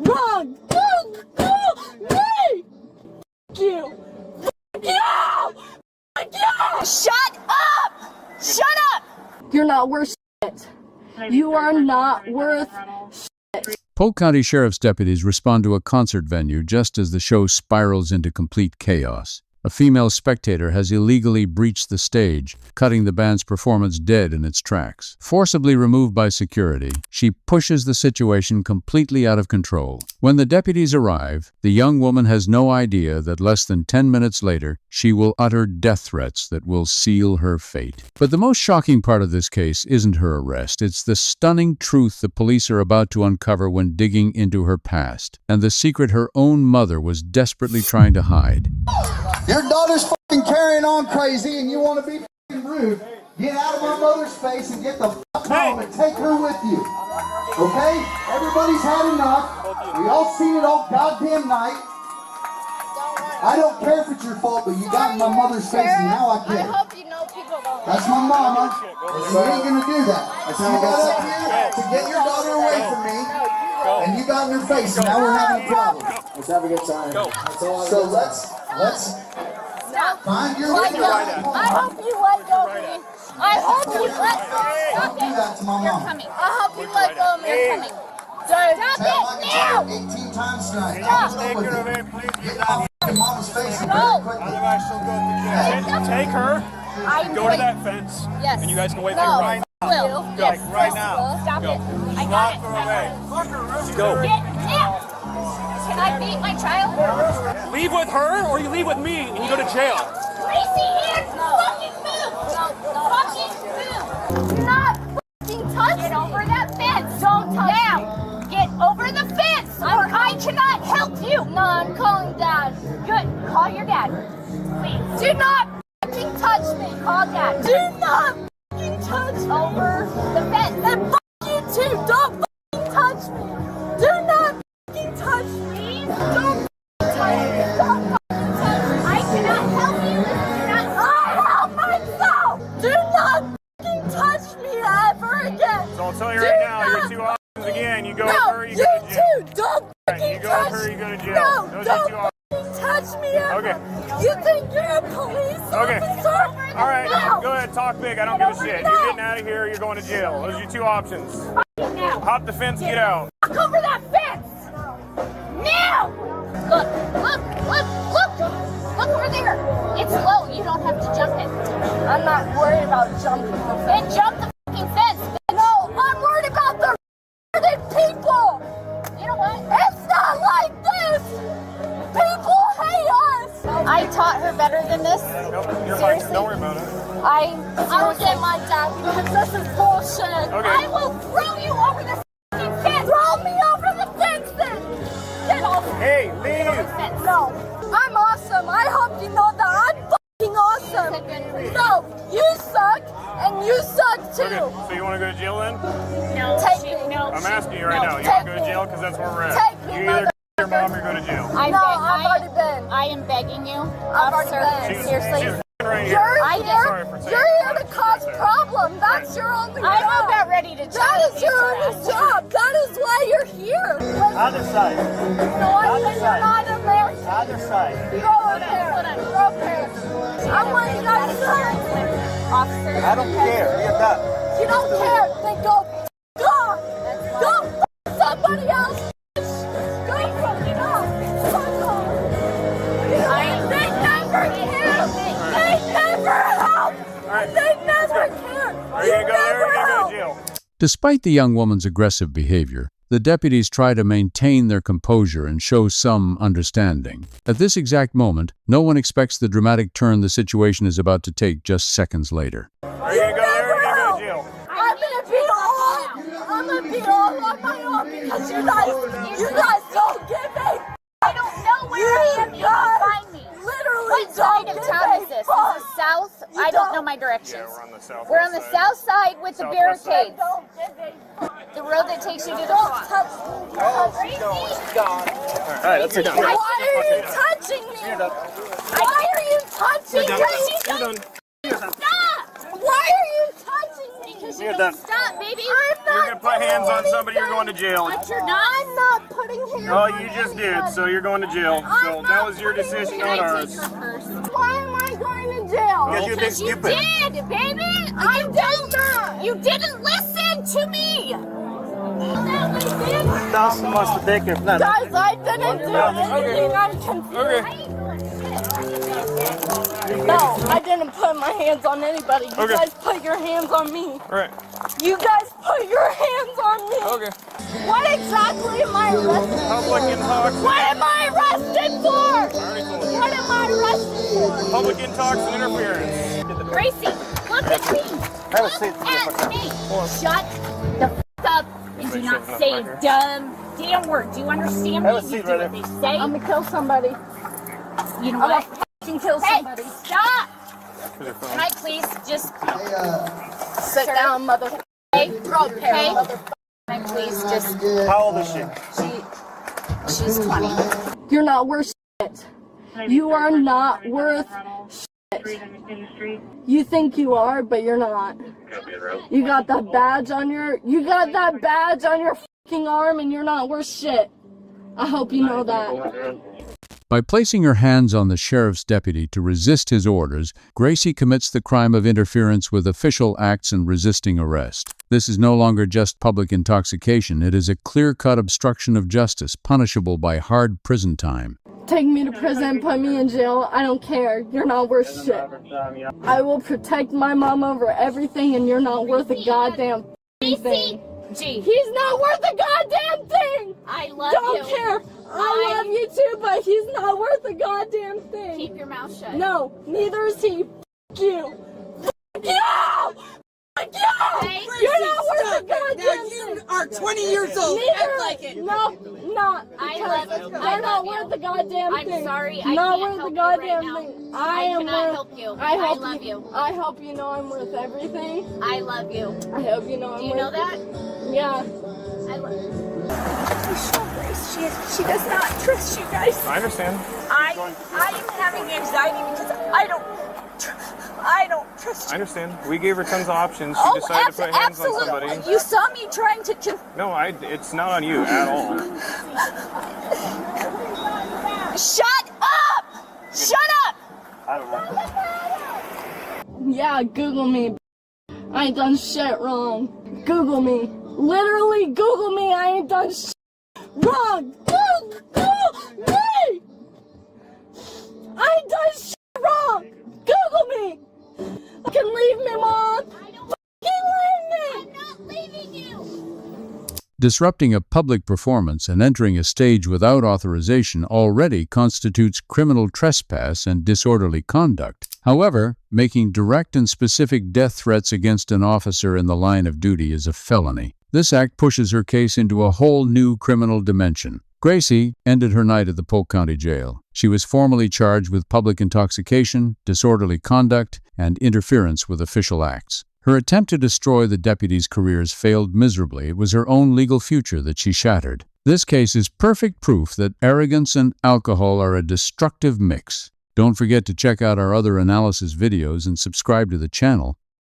Run! Go! Me! You! You! Shut up! Shut up! You're not worth shit. You are not worth shit. Polk County Sheriff's deputies respond to a concert venue just as the show spirals into complete chaos. A female spectator has illegally breached the stage, cutting the band's performance dead in its tracks. Forcibly removed by security, she pushes the situation completely out of control. When the deputies arrive, the young woman has no idea that less than 10 minutes later, she will utter death threats that will seal her fate. But the most shocking part of this case isn't her arrest. It's the stunning truth the police are about to uncover when digging into her past, and the secret her own mother was desperately trying to hide. Your daughter's fucking carrying on crazy and you want to be fucking rude. Get out of my mother's face and get the fuck home and take her with you. Okay? Everybody's had enough. We all seen it all goddamn night. I don't care if it's your fault, but you got in my mother's face and now I care. I hope you know people don't. That's my mama. And you ain't gonna do that. You got up here to get your daughter away from me. And you got in her face, and now we're having a problem. Let's have a good time. So let's find your way. I hope you let go of me. I hope you let go. Don't do that to my mom. I hope you let go of me. You're coming. Stop it now! 18 times tonight. I'll go with you. Get my mama's face and No. very quickly. Take her, I'm go to that fence, Yes. and you guys can wait for No. your ride. Will. Go. Yes. Right now. Stop Go. it. I got it. Go. Get now. Can I beat my child? Leave with her, or you leave with me, and you go to jail. Tracy here! Fucking move! Fucking move! Do not fucking touch me! Get over that fence! Don't touch now! Get over the fence! Or I cannot help you! No, I'm calling Dad. Good. Call your dad. Please. Do not fucking touch me! Call Dad. Do not fucking touch over the fence! And fuck you too! Don't fucking touch me! Do not fucking touch me! Don't fucking touch me! Don't fucking touch me! I cannot help you! I help myself! Do not fucking touch me ever again! So I'll tell you right now, your two options again. You go with her, you you go to jail. too! Don't fucking You go touch with her, you go to jail. No, Those are don't two options. fucking touch me ever! Okay. You think you're a police Okay. officer? All right, No. go ahead, talk big. I don't give a shit. You're getting out of here, you're going to jail. Those are your two options. Now. Hop the fence, get out. Walk over that fence! Now! Look, look, look, look! Look over there! It's low, you don't have to jump it. I'm not worried about jumping the fence. Then jump the fucking fence! No, I'm worried about the retarded people! You know what? It's not like this! People hate us! I taught her better than this. Nope, you're Seriously? fine. Don't worry about it. I'll get my dad because this is bullshit. Okay. I will throw you over the fucking fence. Throw me over the fence then. Get off. Hey, Get over leave. the fence. No. I'm awesome. I hope you know that I'm fucking awesome. No, you suck and you suck too. Okay, so you want to go to jail then? No. Take me. No. I'm asking you right now. You Take want to go to me. jail? Because that's where we're at. Take me, You either go to your mom or go to jail. No, I've already been. I am begging you, I've already officer. been. Seriously. Right here. You're I here. Sorry for saying You're here that. to cause problem. That's your only job. I'm about ready to That challenge is you your for only that. job. That is why you're here. Other side. No, I said you're not American. Other side. Go over there. Go over there. I want you guys to Officer. I don't care. You're done. You don't care. Then go f*** off. Go f*** somebody else. Go fucking off. Fuck off. They never care. They never help. They never care. Are you going to go there or are you going to go to jail? Despite the young woman's aggressive behavior, the deputies try to maintain their composure and show some understanding. At this exact moment, no one expects the dramatic turn the situation is about to take just seconds later. Are you going to go there or are you going to go to jail? I'm gonna be all on my own because you guys don't give a I don't know where I am. You can find me. literally What don't side of give town a is this? fuck. Is this south? You I don't don't- know my directions. Yeah, we're on the south. We're on the south side with the Southwest side. barricades. Don't give a fuck. The road that takes you to the Don't front. touch me. All right, let's sit down. Why are you touching me? Why are you touching me? You're done. Stop! Why are you touching me? Because you You're don't done. stop, baby. I'm you're gonna put hands on somebody, you're going to jail. But you're not. I'm not putting hands Oh, on you just anybody. did, so you're going to jail. So that was your decision, not ours. Why am I going to jail? Because you're being Because you stupid. did, baby. I did not. You didn't listen to me. Dawson wants to take her. No, Guys, I didn't do anything. I'm confused. No, I didn't put my hands on anybody. You Okay. guys put your hands on me. All right. You guys put your hands on me. Okay. What exactly am I arrested Public for? intox. What am I arrested for? already told you. What am I arrested for? Public intox and interference. Gracie, look at me. Have a Look seat. at me. Shut the f up and do not say a dumb damn word. Do you understand me? Have a seat You do right what they there. say. I'm gonna kill somebody. You know I'm what? gonna fucking kill Hey, somebody. stop. Can I please just Sit down, motherfucker. hey, hey, can I please just How old is she? she's 20. You're not worth shit. You are not worth shit. You think you are, but you're not. You got that badge on your fucking arm and you're not worth shit. I hope you know that. By placing her hands on the sheriff's deputy to resist his orders, Gracie commits the crime of interference with official acts and resisting arrest. This is no longer just public intoxication, it is a clear-cut obstruction of justice, punishable by hard prison time. Take me to prison, put me in jail. I don't care. You're not worth shit. I will protect my mom over everything and you're not worth a goddamn thing. G. He's not worth a goddamn thing! I love Don't you. care! I love you too, but he's not worth a goddamn thing! Keep your mouth shut. No, neither is he. F you! F you! F you! Hey, You're not worth a Stop it. goddamn Now you thing! are 20 years old. Neither, Act like it. no, not. I because love- They're I not love worth you. a goddamn I'm thing. sorry, I not can't worth help a you goddamn right now. thing. I am cannot worth. help you. I hope love you. I hope you know I'm worth everything. I love you. I hope you know I'm Do you worth. know that? Yeah. I love you. She does not trust you guys. I understand. I am having anxiety because I don't trust I you. understand. We gave her tons of options. She decided to put hands on somebody. You saw me trying to. No, it's not on you at all. Shut up! Shut up! I don't know. Yeah, Google me. I ain't done shit wrong. Google me. Literally Google me. I ain't done shit wrong. Google me. I ain't done shit wrong. Google me. You can leave me, Mom. Fucking leave me. I'm not leaving you. Disrupting a public performance and entering a stage without authorization already constitutes criminal trespass and disorderly conduct. However, making direct and specific death threats against an officer in the line of duty is a felony. This act pushes her case into a whole new criminal dimension. Gracie ended her night at the Polk County Jail. She was formally charged with public intoxication, disorderly conduct, and interference with official acts. Her attempt to destroy the deputies' careers failed miserably. It was her own legal future that she shattered. This case is perfect proof that arrogance and alcohol are a destructive mix. Don't forget to check out our other analysis videos and subscribe to the channel.